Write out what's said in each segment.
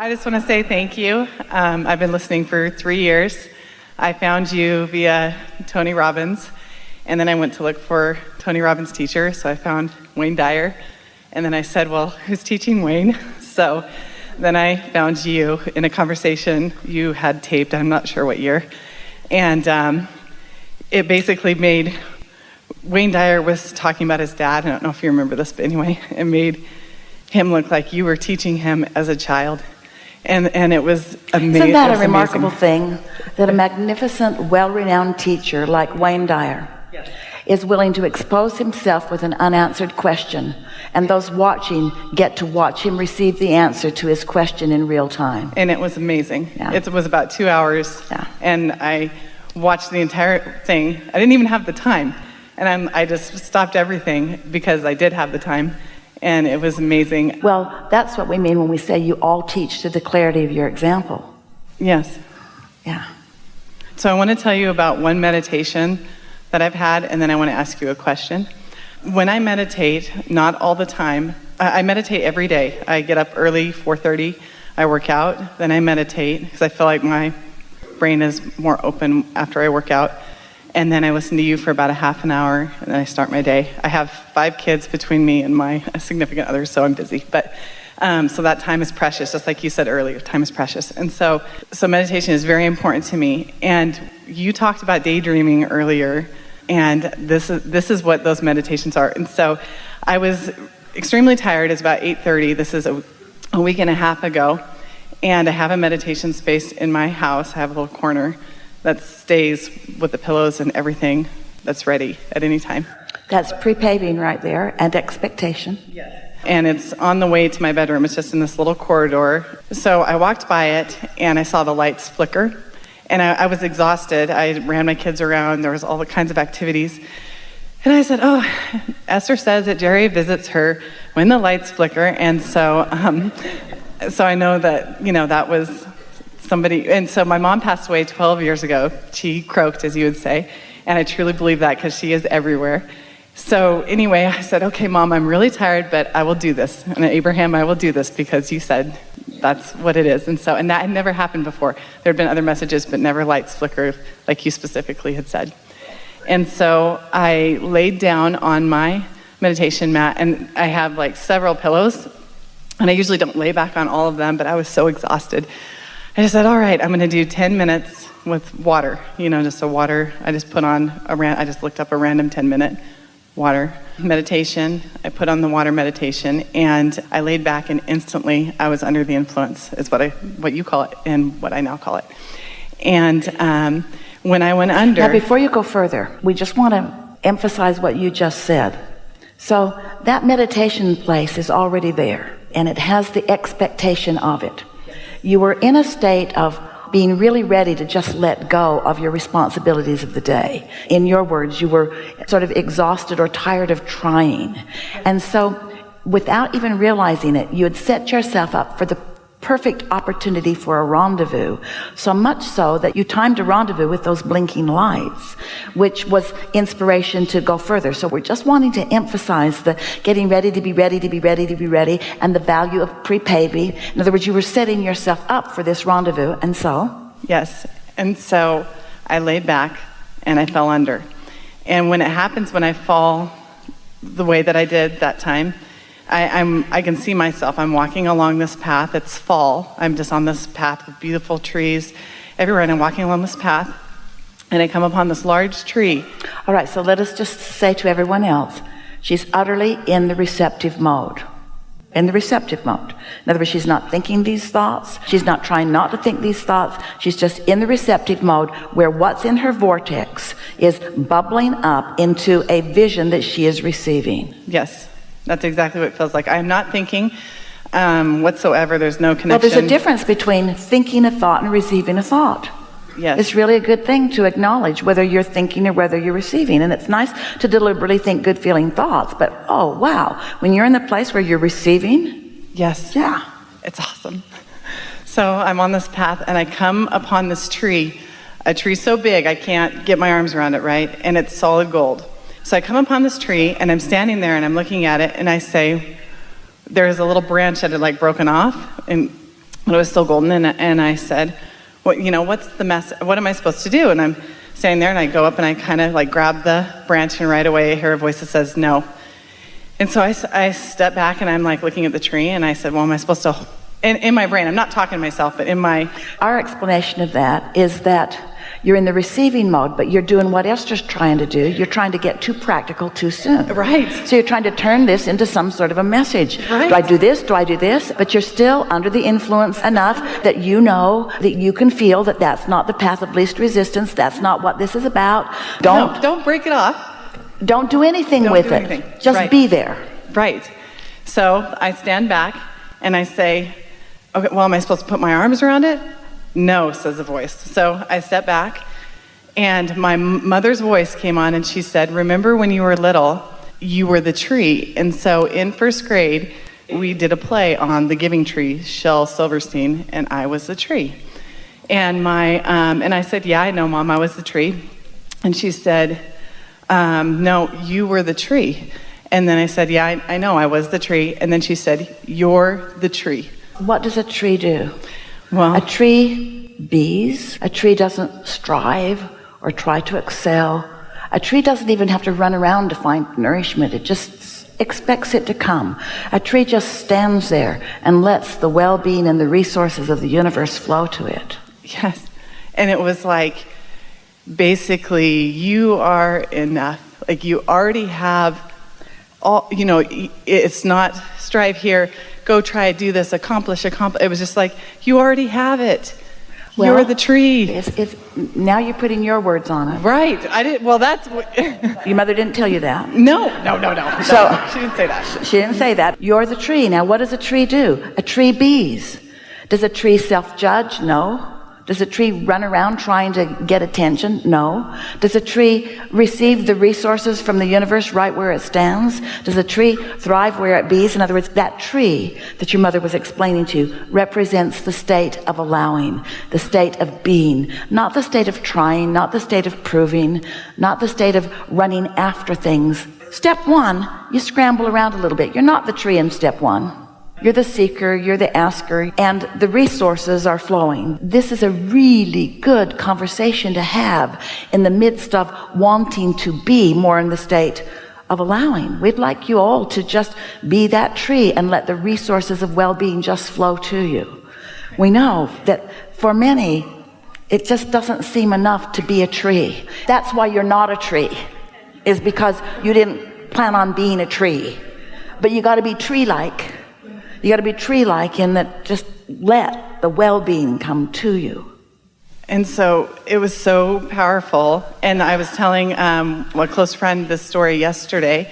I just want to say thank you. I've been listening for 3 years. I found you via Tony Robbins, and then I went to look for Tony Robbins' teacher, so I found Wayne Dyer, and then I said, well, who's teaching Wayne? So then I found you in a conversation you had taped, I'm not sure what year, and it basically made, Wayne Dyer was talking about his dad, I don't know if you remember this, but anyway, it made him look like you were teaching him as a child. And it was amazing. Isn't that a remarkable thing, that a magnificent, well-renowned teacher like Wayne Dyer is willing to expose himself with an unanswered question, and those watching get to watch him receive the answer to his question in real time. And it was amazing. Yeah. It was about 2 hours, and I watched the entire thing. I didn't even have the time, and I just stopped everything because I did have the time. And it was amazing. Well, that's what we mean when we say you all teach to the clarity of your example. Yes. Yeah. So I want to tell you about one meditation that I've had, and then I want to ask you a question. When I meditate, not all the time, I meditate every day. I get up early, 4:30, I work out, then I meditate, because I feel like my brain is more open after I work out. And then I listen to you for about a half an hour, and then I start my day. I have 5 kids between me and my significant other, so I'm busy. But so that time is precious, just like you said earlier, time is precious. And so meditation is very important to me. And you talked about daydreaming earlier, and this is what those meditations are. And so I was extremely tired. It's about 8:30. This is a week and a half ago. And I have a meditation space in my house. I have a little corner that stays with the pillows and everything that's ready at any time. That's pre-paving right there, and expectation. Yes. And it's on the way to my bedroom. It's just in this little corridor. So I walked by it, and I saw the lights flicker. And I was exhausted. I ran my kids around. There was all the kinds of activities. And I said, oh, Esther says that Jerry visits her when the lights flicker. And so I know that, that was somebody. And so my mom passed away 12 years ago. She croaked, as you would say. And I truly believe that, because she is everywhere. So anyway, I said, okay, Mom, I'm really tired, but I will do this. And Abraham, I will do this because you said that's what it is. And that had never happened before. There had been other messages, but never lights flicker like you specifically had said. And so I laid down on my meditation mat, and I have like several pillows, and I usually don't lay back on all of them, but I was so exhausted. I just said, all right, I'm going to do 10 minutes with water, just a water. I just looked up a random 10-minute water meditation. I put on the water meditation, and I laid back, and instantly I was under the influence, is what you call it and what I now call it. And when I went under... Now, before you go further, we just want to emphasize what you just said. So that meditation place is already there, and it has the expectation of it. You were in a state of being really ready to just let go of your responsibilities of the day. In your words, you were sort of exhausted or tired of trying. And so, without even realizing it, you had set yourself up for the perfect opportunity for a rendezvous, so much so that you timed a rendezvous with those blinking lights, which was inspiration to go further. So we're just wanting to emphasize the getting ready to be ready to be ready to be ready, and the value of pre-paving. In other words, you were setting yourself up for this rendezvous. And so yes, and so I laid back and I fell under. And when it happens, when I fall the way that I did that time, I can see myself. I'm walking along this path. It's fall. I'm just on this path with beautiful trees everywhere, and I'm walking along this path, and I come upon this large tree. All right, so let us just say to everyone else, she's utterly in the receptive mode. In the receptive mode. In other words, she's not thinking these thoughts. She's not trying not to think these thoughts. She's just in the receptive mode, where what's in her vortex is bubbling up into a vision that she is receiving. Yes. That's exactly what it feels like. I'm not thinking whatsoever. There's no connection. Well, there's a difference between thinking a thought and receiving a thought. Yes. It's really a good thing to acknowledge whether you're thinking or whether you're receiving. And it's nice to deliberately think good feeling thoughts. But, oh, wow, when you're in the place where you're receiving. Yes. Yeah. It's awesome. So I'm on this path, and I come upon this tree, a tree so big I can't get my arms around it, right? And it's solid gold. So I come upon this tree, and I'm standing there, and I'm looking at it, and I say, there's a little branch that had broken off, and but it was still golden. And I said, "What, what's the mess? What am I supposed to do?" And I'm standing there, and I go up and I kind of like grab the branch, and right away I hear a voice that says no. And so I step back, and I'm like looking at the tree, and I said, "Well, am I supposed to?" In my brain, I'm not talking to myself, but in my... Our explanation of that is that you're in the receiving mode, but you're doing what Esther's trying to do. You're trying to get too practical too soon. Right. So you're trying to turn this into some sort of a message. Right. Do I do this? Do I do this? But you're still under the influence enough that you know that you can feel that that's not the path of least resistance. That's not what this is about. Don't break it off. Don't do anything with it. Just be there. Right. So I stand back and I say, "Okay, well, am I supposed to put my arms around it?" "No," says the voice. So I step back, and my mother's voice came on, and she said, "Remember when you were little, you were the tree." And so in first grade, we did a play on the giving tree, Shel Silverstein, and I was the tree. And and I said, "Yeah, I know, Mom, I was the tree." And she said, "No, you were the tree." And then I said, "Yeah, I know, I was the tree." And then she said, "You're the tree." What does a tree do? Well, a tree bees. A tree doesn't strive or try to excel. A tree doesn't even have to run around to find nourishment. It just expects it to come. A tree just stands there and lets the well-being and the resources of the universe flow to it. Yes. And it was like, basically, you are enough. Like, you already have all, it's not strive here, go try, do this, accomplish. It was just like, you already have it. Well, you're the tree. Now you're putting your words on it. Right. I didn't, well, that's what... Your mother didn't tell you that? No. So, she didn't say that. She didn't say that. You're the tree. Now, what does a tree do? A tree bees. Does a tree self-judge? No. Does a tree run around trying to get attention? No. Does a tree receive the resources from the universe right where it stands? Does a tree thrive where it bees? In other words, that tree that your mother was explaining to you represents the state of allowing, the state of being, not the state of trying, not the state of proving, not the state of running after things. Step one, you scramble around a little bit. You're not the tree in step one. You're the seeker, you're the asker, and the resources are flowing. This is a really good conversation to have in the midst of wanting to be more in the state of allowing. We'd like you all to just be that tree and let the resources of well-being just flow to you. We know that for many, it just doesn't seem enough to be a tree. That's why you're not a tree, is because you didn't plan on being a tree. But you got to be tree-like. You got to be tree-like in that just let the well-being come to you. And so it was so powerful. And I was telling a close friend this story yesterday,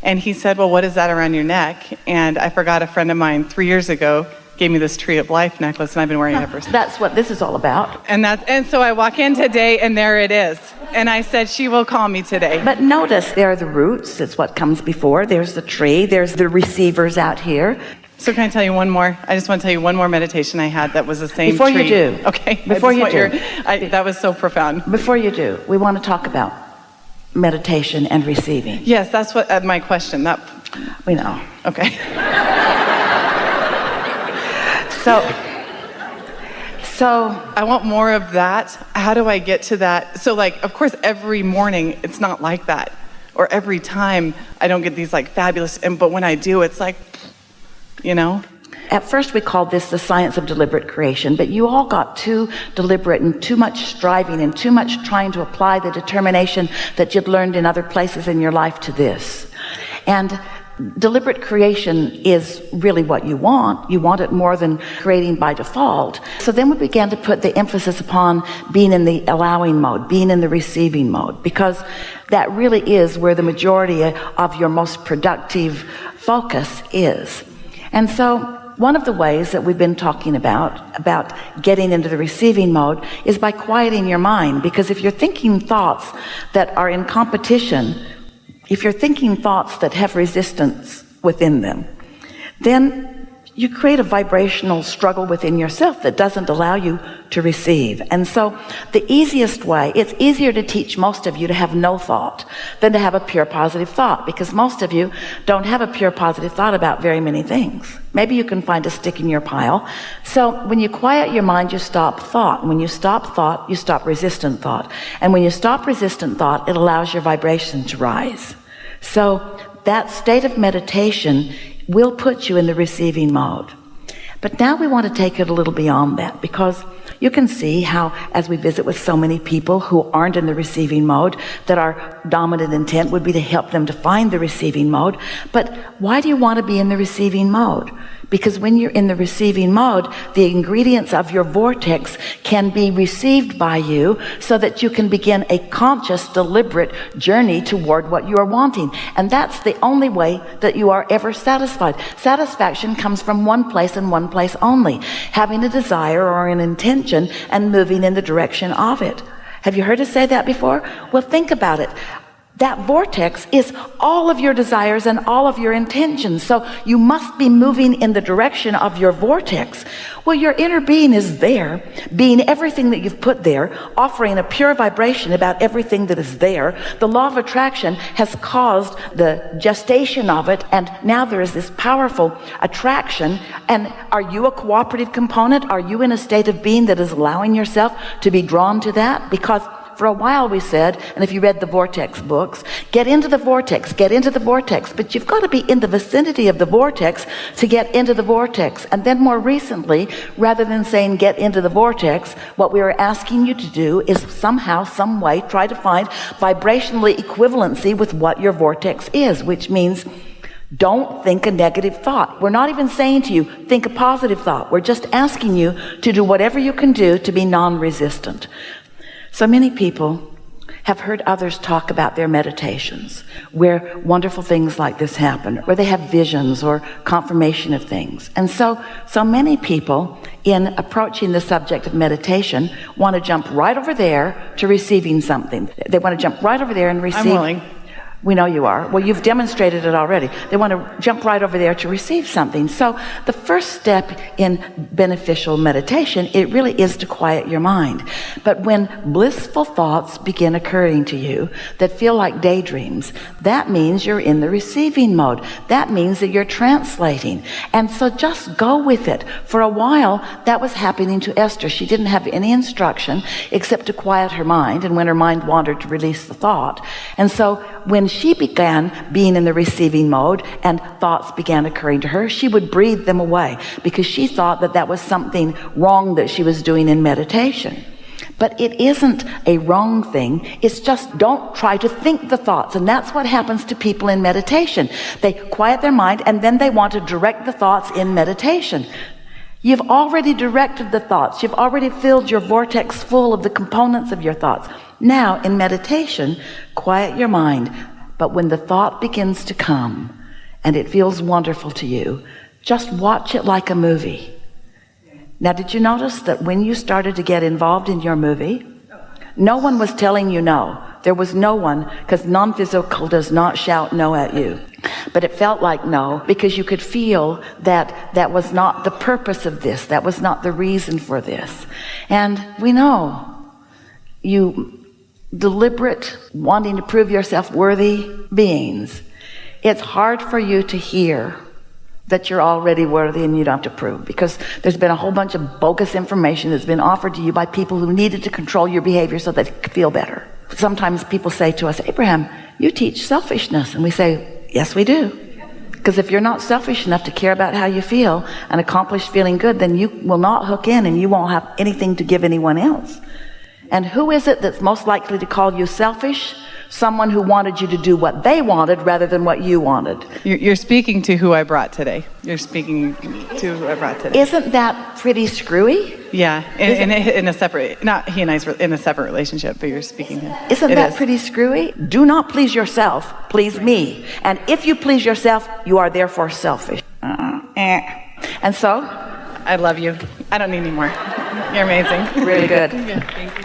and he said, "Well, what is that around your neck?" And I forgot a friend of mine 3 years ago gave me this Tree of Life necklace, and I've been wearing it ever since. That's what this is all about. And so I walk in today, and there it is. And I said, "She will call me today." But notice, there are the roots. It's what comes before. There's the tree. There's the receivers out here. So can I tell you one more? I just want to tell you one more meditation I had that was the same Before tree. you do. Okay. Before you do. That was so profound. Before you do, we want to talk about meditation and receiving. Yes, that's what my question. We know. Okay. So I want more of that. How do I get to that? So of course, every morning it's not like that, or every time I don't get these fabulous. But when I do, it's like. At first we called this the science of deliberate creation, but you all got too deliberate and too much striving and too much trying to apply the determination that you'd learned in other places in your life to this. And deliberate creation is really what you want. You want it more than creating by default. So then we began to put the emphasis upon being in the allowing mode, being in the receiving mode, because that really is where the majority of your most productive focus is. And so one of the ways that we've been talking about getting into the receiving mode is by quieting your mind. Because if you're thinking thoughts that are in competition, if you're thinking thoughts that have resistance within them, then you create a vibrational struggle within yourself that doesn't allow you to receive. And so the easiest way, it's easier to teach most of you to have no thought than to have a pure positive thought, because most of you don't have a pure positive thought about very many things. Maybe you can find a stick in your pile. So when you quiet your mind, you stop thought. And when you stop thought, you stop resistant thought. And when you stop resistant thought, it allows your vibration to rise. So that state of meditation will put you in the receiving mode. But now we want to take it a little beyond that, because you can see how, as we visit with so many people who aren't in the receiving mode, that our dominant intent would be to help them to find the receiving mode. But why do you want to be in the receiving mode? Because when you're in the receiving mode, the ingredients of your vortex can be received by you so that you can begin a conscious, deliberate journey toward what you are wanting. And that's the only way that you are ever satisfied. Satisfaction comes from one place and one place only: having a desire or an intention and moving in the direction of it. Have you heard us say that before? Well, think about it. That vortex is all of your desires and all of your intentions. So you must be moving in the direction of your vortex. Well, your inner being is there, being everything that you've put there, offering a pure vibration about everything that is there. The law of attraction has caused the gestation of it, and now there is this powerful attraction. And are you a cooperative component? Are you in a state of being that is allowing yourself to be drawn to that? Because for a while we said, and if you read the vortex books, get into the vortex, get into the vortex. But you've got to be in the vicinity of the vortex to get into the vortex. And then more recently, rather than saying get into the vortex, what we are asking you to do is somehow, some way, try to find vibrationally equivalency with what your vortex is, which means don't think a negative thought. We're not even saying to you, think a positive thought. We're just asking you to do whatever you can do to be non-resistant. So many people have heard others talk about their meditations, where wonderful things like this happen, where they have visions or confirmation of things. And so many people, in approaching the subject of meditation, want to jump right over there to receiving something. They want to jump right over there and receive. I'm willing. We know you are. Well, you've demonstrated it already. They want to jump right over there to receive something. So the first step in beneficial meditation, it really is to quiet your mind. But when blissful thoughts begin occurring to you that feel like daydreams, that means you're in the receiving mode. That means that you're translating. And so just go with it. For a while, that was happening to Esther. She didn't have any instruction except to quiet her mind, and when her mind wandered, to release the thought. And so when she began being in the receiving mode and thoughts began occurring to her, she would breathe them away, because she thought that that was something wrong that she was doing in meditation. But it isn't a wrong thing. It's just don't try to think the thoughts. And that's what happens to people in meditation. They quiet their mind and then they want to direct the thoughts in meditation. You've already directed the thoughts. You've already filled your vortex full of the components of your thoughts. Now, in meditation, quiet your mind. But when the thought begins to come and it feels wonderful to you, just watch it like a movie. Now, did you notice that when you started to get involved in your movie, no one was telling you no? There was no one, because non-physical does not shout no at you. But it felt like no, because you could feel that that was not the purpose of this. That was not the reason for this. And we know you deliberate, wanting to prove yourself worthy beings. It's hard for you to hear that you're already worthy and you don't have to prove, because there's been a whole bunch of bogus information that's been offered to you by people who needed to control your behavior so that they could feel better. Sometimes people say to us, Abraham, you teach selfishness. And we say, yes, we do. Because if you're not selfish enough to care about how you feel and accomplish feeling good, then you will not hook in and you won't have anything to give anyone else. And who is it that's most likely to call you selfish? Someone who wanted you to do what they wanted rather than what you wanted. You're speaking to who I brought today. You're speaking to who I brought today. Isn't that pretty screwy? Yeah, in a separate, not he and I in a separate relationship, but you're speaking to him. Isn't that pretty screwy? Do not please yourself, please me. And if you please yourself, you are therefore selfish. And so? I love you. I don't need any more. You're amazing. Really good. Yeah, thank you.